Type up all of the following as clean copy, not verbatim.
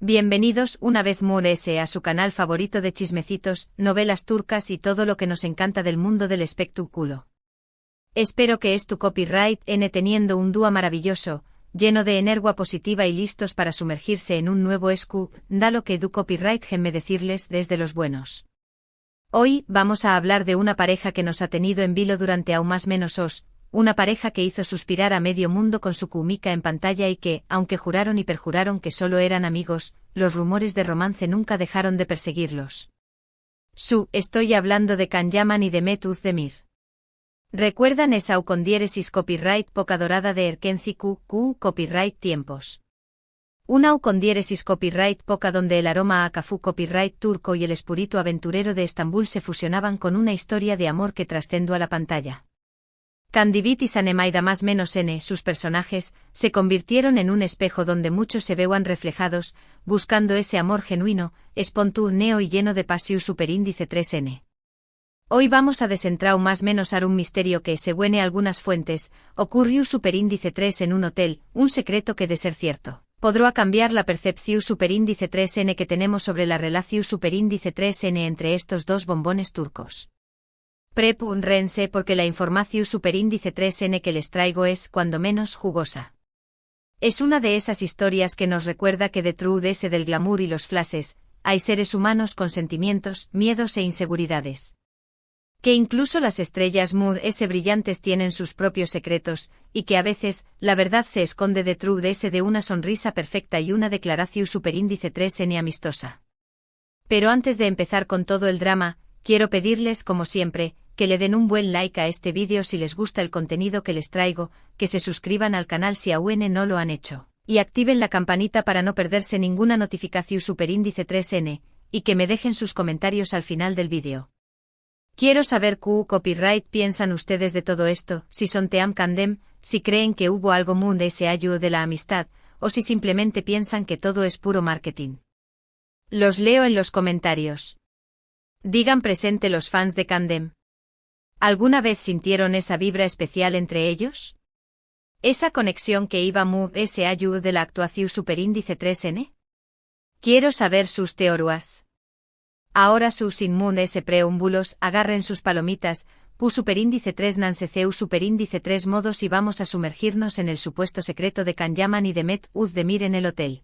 Bienvenidos una vez más a su canal favorito de chismecitos, novelas turcas y todo lo que nos encanta del mundo del espectáculo. Espero que es tu copyright N teniendo un dúo maravilloso, lleno de energía positiva y listos para sumergirse en un nuevo da lo que du copyright me decirles desde los buenos. Hoy vamos a hablar de una pareja que nos ha tenido en vilo durante aún más menos una pareja que hizo suspirar a medio mundo con su química en pantalla y que, aunque juraron y perjuraron que solo eran amigos, los rumores de romance nunca dejaron de perseguirlos. Estoy hablando de Can Yaman y de Mehmet Özdemir. ¿Recuerdan esa con diéresis copyright poca dorada de Erkenci copyright tiempos? Una con diéresis copyright poca donde el aroma a cafú copyright turco y el espíritu aventurero de Estambul se fusionaban con una historia de amor que trascendió a la pantalla. Candivit y Sanemaida más menos N, sus personajes, se convirtieron en un espejo donde muchos se veían reflejados, buscando ese amor genuino, espontáneo y lleno de pasión superíndice 3N. Hoy vamos a desentrar más menos a un misterio que, según algunas fuentes, ocurrió superíndice 3 en un hotel, un secreto que de ser cierto, podrá cambiar la percepción superíndice 3N que tenemos sobre la relación superíndice 3N entre estos dos bombones turcos. Prepúrense porque la información superíndice 3N que les traigo es, cuando menos, jugosa. Es una de esas historias que nos recuerda que detrás del glamour y los flashes, hay seres humanos con sentimientos, miedos e inseguridades. Que incluso las estrellas brillantes tienen sus propios secretos, y que a veces, la verdad se esconde detrás de una sonrisa perfecta y una declaración superíndice 3N amistosa. Pero antes de empezar con todo el drama, quiero pedirles, como siempre, que le den un buen like a este vídeo si les gusta el contenido que les traigo, que se suscriban al canal si aún no lo han hecho, y activen la campanita para no perderse ninguna notificación superíndice 3N, y que me dejen sus comentarios al final del vídeo. Quiero saber qué copyright piensan ustedes de todo esto, si son team candem, si creen que hubo algo de ese ayu de la amistad, o si simplemente piensan que todo es puro marketing. Los leo en los comentarios. Digan presente los fans de Candem. ¿Alguna vez sintieron esa vibra especial entre ellos? ¿Esa conexión que iba ese ayu de la actuación superíndice 3N? Quiero saber sus teorías. Ahora sin ese preámbulos, agarren sus palomitas, superíndice 3 nanceceu superíndice 3 modos y vamos a sumergirnos en el supuesto secreto de Can Yaman y de Mehmet Özdemir en el hotel.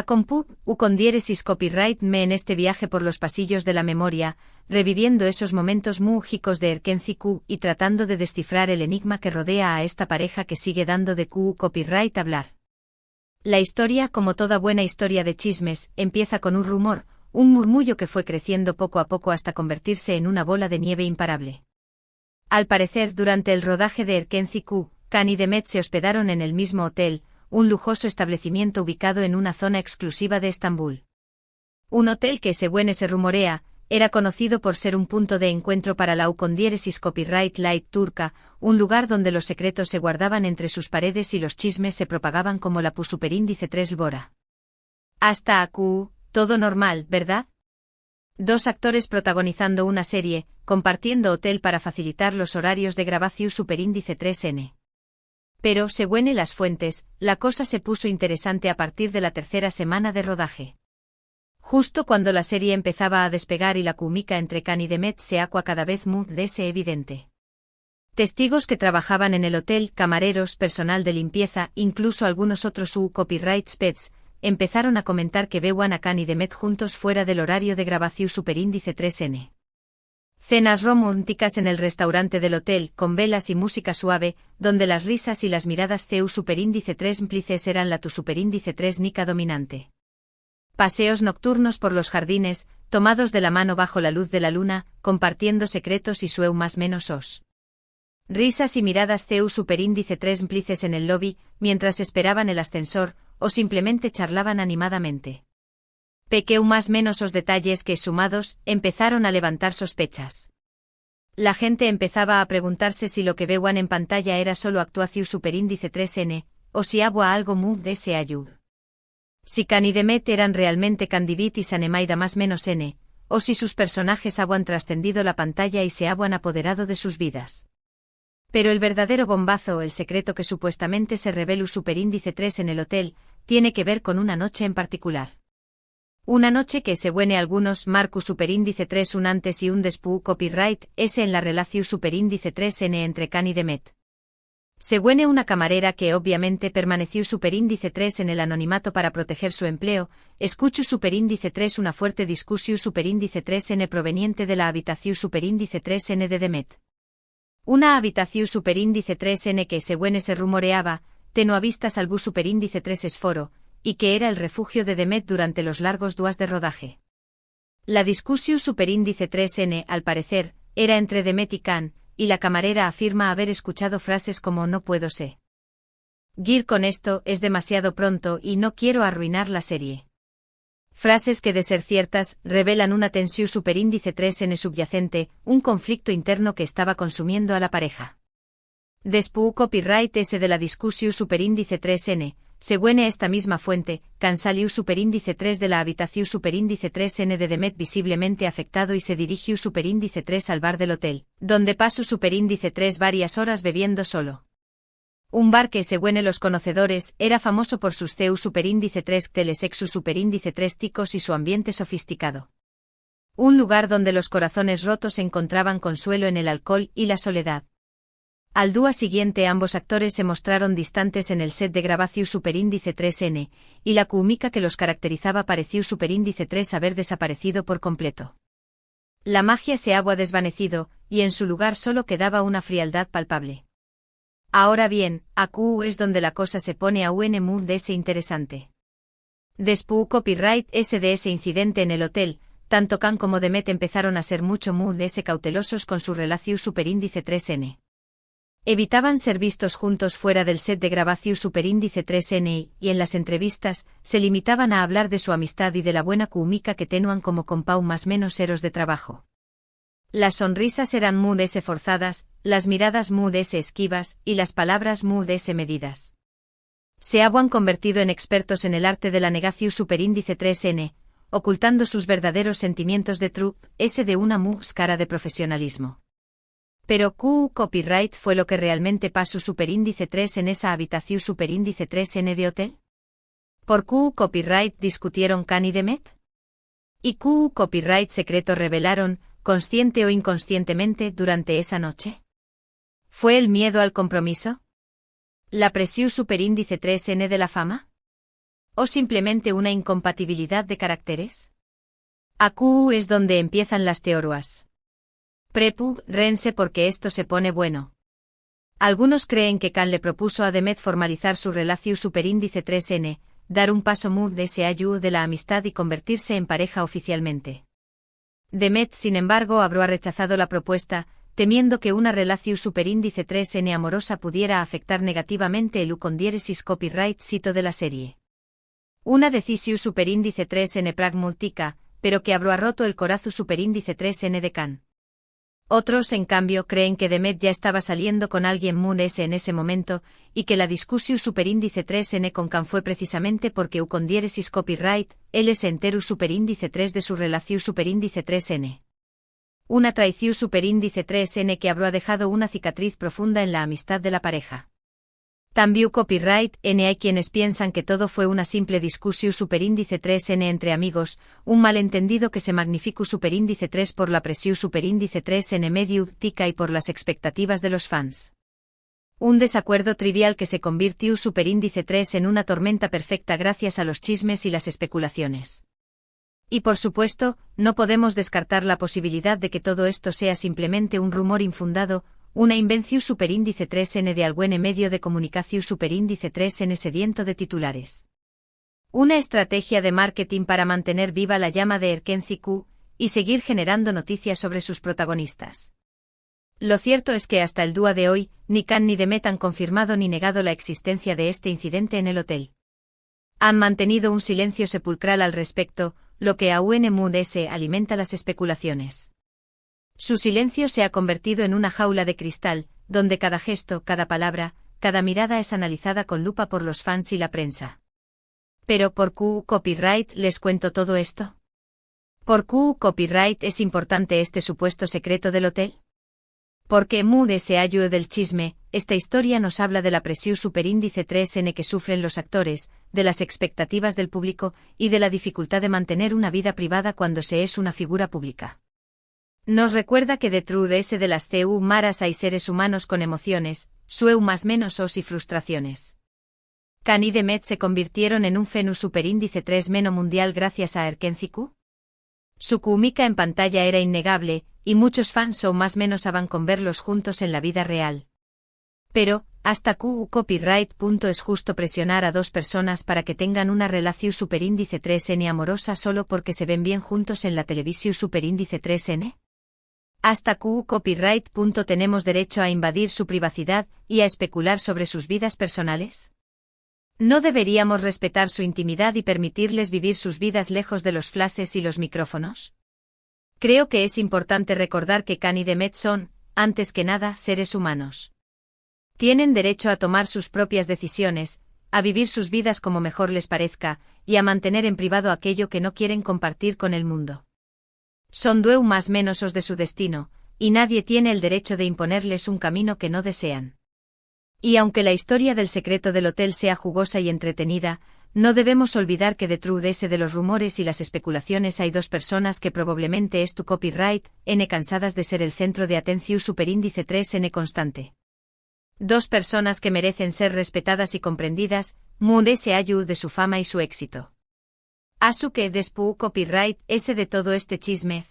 Con diéresis copyright me en este viaje por los pasillos de la memoria, reviviendo esos momentos mágicos de Erkenci y tratando de descifrar el enigma que rodea a esta pareja que sigue dando de copyright hablar. La historia, como toda buena historia de chismes, empieza con un rumor, un murmullo que fue creciendo poco a poco hasta convertirse en una bola de nieve imparable. Al parecer, durante el rodaje de Erkenci, Can y Demet se hospedaron en el mismo hotel, un lujoso establecimiento ubicado en una zona exclusiva de Estambul. Un hotel que, según se rumorea, era conocido por ser un punto de encuentro para la con diéresis copyright light turca, un lugar donde los secretos se guardaban entre sus paredes y los chismes se propagaban como la superíndice 3 Bora. Hasta aquí, todo normal, ¿verdad? Dos actores protagonizando una serie, compartiendo hotel para facilitar los horarios de grabación superíndice 3N. Pero, según las fuentes, la cosa se puso interesante a partir de la tercera semana de rodaje. Justo cuando la serie empezaba a despegar y la química entre Can y Demet se hacía cada vez más evidente. Testigos que trabajaban en el hotel, camareros, personal de limpieza, incluso algunos otros copyright pets, empezaron a comentar que veían a Can y Demet juntos fuera del horario de grabación superíndice 3N. Cenas románticas en el restaurante del hotel, con velas y música suave, donde las risas y las miradas superíndice 3 implices eran la superíndice 3 nica dominante. Paseos nocturnos por los jardines, tomados de la mano bajo la luz de la luna, compartiendo secretos y más menos risas y miradas superíndice 3 implices en el lobby, mientras esperaban el ascensor, o simplemente charlaban animadamente. Más menos detalles que, sumados, empezaron a levantar sospechas. La gente empezaba a preguntarse si lo que veían en pantalla era solo actuación superíndice 3N, o si había algo de ese ayud. Si Can y Demet eran realmente Candivit y Sanemaida más menos N, o si sus personajes habían trascendido la pantalla y se habían apoderado de sus vidas. Pero el verdadero bombazo, el secreto que supuestamente se reveló superíndice 3 en el hotel, tiene que ver con una noche en particular. Una noche que según algunos marcó superíndice 3 un antes y un después copyright S en la relación superíndice 3N entre Khan y Demet. Según una camarera que obviamente permaneció superíndice 3 en el anonimato para proteger su empleo, escucho superíndice 3 una fuerte discusión superíndice 3N proveniente de la habitación superíndice 3N de Demet. Una habitación superíndice 3N que según se rumoreaba, teno a vista salvó superíndice 3 esforo, y que era el refugio de Demet durante los largos días de rodaje. La discusión superíndice 3N, al parecer, era entre Demet y Khan, y la camarera afirma haber escuchado frases como no puedo seguir con esto, es demasiado pronto y no quiero arruinar la serie. Frases que de ser ciertas, revelan una tensión superíndice 3N subyacente, un conflicto interno que estaba consumiendo a la pareja. Después copyright S de la discusión superíndice 3N, según esta misma fuente, Khan salió superíndice 3 de la habitación superíndice 3N de Demet visiblemente afectado y se dirigió superíndice 3 al bar del hotel, donde pasó superíndice 3 varias horas bebiendo solo. Un bar que según los conocedores, era famoso por sus CEU superíndice 3 telesexu superíndice 3 ticos y su ambiente sofisticado. Un lugar donde los corazones rotos encontraban consuelo en el alcohol y la soledad. Al día siguiente ambos actores se mostraron distantes en el set de grabación superíndice 3N, y la química que los caracterizaba pareció superíndice 3 haber desaparecido por completo. La magia se había desvanecido, y en su lugar solo quedaba una frialdad palpable. Ahora bien, aquí es donde la cosa se pone aún muy interesante. Después copyright S de ese incidente en el hotel, tanto Khan como Demet empezaron a ser mucho muy cautelosos con su relación superíndice 3N. Evitaban ser vistos juntos fuera del set de grabación superíndice 3N y en las entrevistas, se limitaban a hablar de su amistad y de la buena química que tenían como compau más menos eros de trabajo. Las sonrisas eran muy forzadas, las miradas muy esquivas y las palabras muy medidas. Se habían convertido en expertos en el arte de la negación superíndice 3N, ocultando sus verdaderos sentimientos de trupe, de una cara de profesionalismo. Pero copyright fue lo que realmente pasó superíndice 3 en esa habitación superíndice 3N de hotel. ¿Por copyright discutieron Khan y Demet? ¿Y copyright secreto revelaron, consciente o inconscientemente, durante esa noche? ¿Fue el miedo al compromiso? ¿La presión superíndice 3N de la fama? ¿O simplemente una incompatibilidad de caracteres? Aquí es donde empiezan las teorías. Rense porque esto se pone bueno. Algunos creen que Khan le propuso a Demet formalizar su relación superíndice 3N, dar un paso muy de la amistad y convertirse en pareja oficialmente. Demet, sin embargo, habrá rechazado la propuesta, temiendo que una relación superíndice 3N amorosa pudiera afectar negativamente el con copyright sito de la serie. Una decisión superíndice 3N pragmática, pero que habrá roto el corazón superíndice 3N de Khan. Otros, en cambio, creen que Demet ya estaba saliendo con alguien muy en ese momento, y que la discusión superíndice 3N con Khan fue precisamente porque con copyright, él es entero superíndice 3 de su relación superíndice 3N. Una traición superíndice 3N que habrá dejado una cicatriz profunda en la amistad de la pareja. También copyright N hay quienes piensan que todo fue una simple discusión superíndice 3N entre amigos, un malentendido que se magnificó superíndice 3 por la presión superíndice 3N medio tica y por las expectativas de los fans. Un desacuerdo trivial que se convirtió superíndice 3 en una tormenta perfecta gracias a los chismes y las especulaciones. Y por supuesto, no podemos descartar la posibilidad de que todo esto sea simplemente un rumor infundado, una invención superíndice 3N de algún medio de comunicación superíndice 3N sediento de titulares. Una estrategia de marketing para mantener viva la llama de Erkenci Q y seguir generando noticias sobre sus protagonistas. Lo cierto es que hasta el día de hoy, ni Khan ni Demet han confirmado ni negado la existencia de este incidente en el hotel. Han mantenido un silencio sepulcral al respecto, lo que aún alimenta las especulaciones. Su silencio se ha convertido en una jaula de cristal, donde cada gesto, cada palabra, cada mirada es analizada con lupa por los fans y la prensa. Pero ¿por qué copyright les cuento todo esto? ¿Por qué copyright es importante este supuesto secreto del hotel? Porque Mood se ayuda del chisme, esta historia nos habla de la presión superíndice 3N que sufren los actores, de las expectativas del público y de la dificultad de mantener una vida privada cuando se es una figura pública. Nos recuerda que detrás de las CU maras hay seres humanos con emociones, sueu más menos os y frustraciones. Can y Demet se convirtieron en un fenus superíndice 3 meno mundial gracias a Erkenziku. Su química en pantalla era innegable, y muchos fans o más menos aban con verlos juntos en la vida real. Pero, hasta copyright. Es justo presionar a dos personas para que tengan una relación superíndice 3N amorosa solo porque se ven bien juntos en la televisión superíndice 3N. Hasta copyright. ¿Tenemos derecho a invadir su privacidad y a especular sobre sus vidas personales? ¿No deberíamos respetar su intimidad y permitirles vivir sus vidas lejos de los flashes y los micrófonos? Creo que es importante recordar que Can y Demet son, antes que nada, seres humanos. Tienen derecho a tomar sus propias decisiones, a vivir sus vidas como mejor les parezca, y a mantener en privado aquello que no quieren compartir con el mundo. Son dueu más menos os de su destino, y nadie tiene el derecho de imponerles un camino que no desean. Y aunque la historia del secreto del hotel sea jugosa y entretenida, no debemos olvidar que detrás de los rumores y las especulaciones hay dos personas que probablemente es tu copyright, N cansadas de ser el centro de atención superíndice 3N constante. Dos personas que merecen ser respetadas y comprendidas, Mood se ayuda de su fama y su éxito. Asu que despu copyright ese de todo este chisme,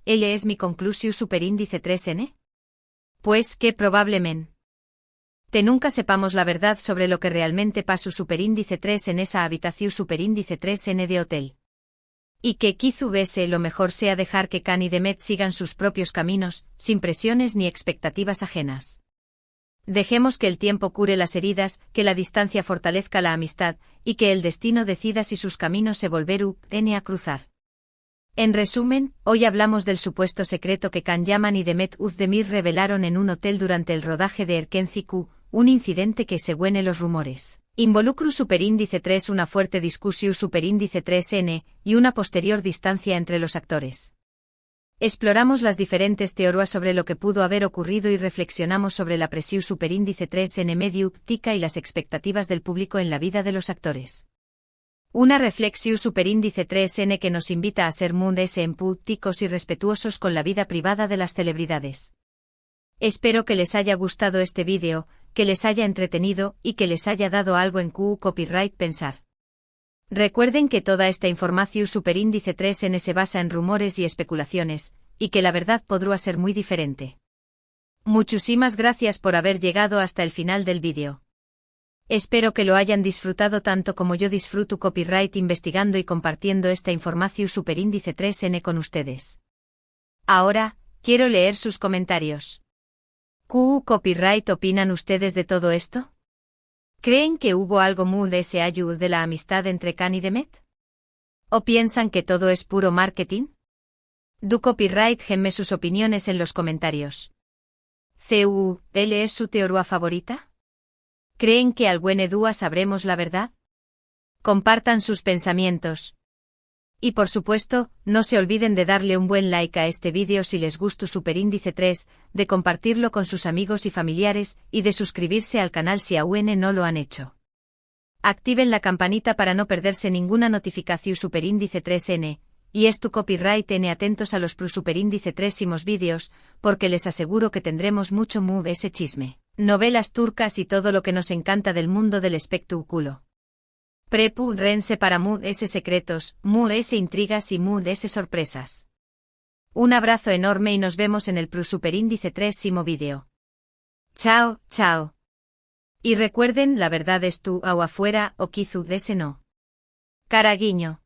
él es mi conclusión superíndice 3N? Pues que probablemente te nunca sepamos la verdad sobre lo que realmente pasó superíndice 3 en esa habitación superíndice 3N de hotel. Y que quizás lo mejor sea dejar que Can y Demet sigan sus propios caminos, sin presiones ni expectativas ajenas. Dejemos que el tiempo cure las heridas, que la distancia fortalezca la amistad, y que el destino decida si sus caminos se volverán a cruzar. En resumen, hoy hablamos del supuesto secreto que Can Yaman y Demet Özdemir revelaron en un hotel durante el rodaje de Erkenziku, un incidente que, según los rumores, involucra superíndice 3, una fuerte discusión superíndice 3N, y una posterior distancia entre los actores. Exploramos las diferentes teorías sobre lo que pudo haber ocurrido y reflexionamos sobre la presión superíndice 3N mediática y las expectativas del público en la vida de los actores. Una reflexión superíndice 3N que nos invita a ser muy empáticos y respetuosos con la vida privada de las celebridades. Espero que les haya gustado este vídeo, que les haya entretenido y que les haya dado algo en copyright pensar. Recuerden que toda esta información superíndice 3N se basa en rumores y especulaciones, y que la verdad podrá ser muy diferente. Muchísimas gracias por haber llegado hasta el final del vídeo. Espero que lo hayan disfrutado tanto como yo disfruto copyright investigando y compartiendo esta información superíndice 3N con ustedes. Ahora, quiero leer sus comentarios. ¿Copyright opinan ustedes de todo esto? ¿Creen que hubo algo muy allá de la amistad entre Can y Demet? ¿O piensan que todo es puro marketing? Do copyright genme sus opiniones en los comentarios. ¿Él es su teoría favorita? ¿Creen que al buen día sabremos la verdad? Compartan sus pensamientos. Y por supuesto, no se olviden de darle un buen like a este vídeo si les gustó superíndice 3, de compartirlo con sus amigos y familiares, y de suscribirse al canal si aún no lo han hecho. Activen la campanita para no perderse ninguna notificación superíndice 3N, y es tu copyright N atentos a los superíndice 3 vídeos, porque les aseguro que tendremos mucho ese chisme, novelas turcas y todo lo que nos encanta del mundo del espectáculo. Prepárense para ese secretos, ese intrigas y ese sorpresas. Un abrazo enorme y nos vemos en el superíndice 3 vídeo. Chao, chao. Y recuerden, la verdad es tú o afuera o quizú no. Caraguiño.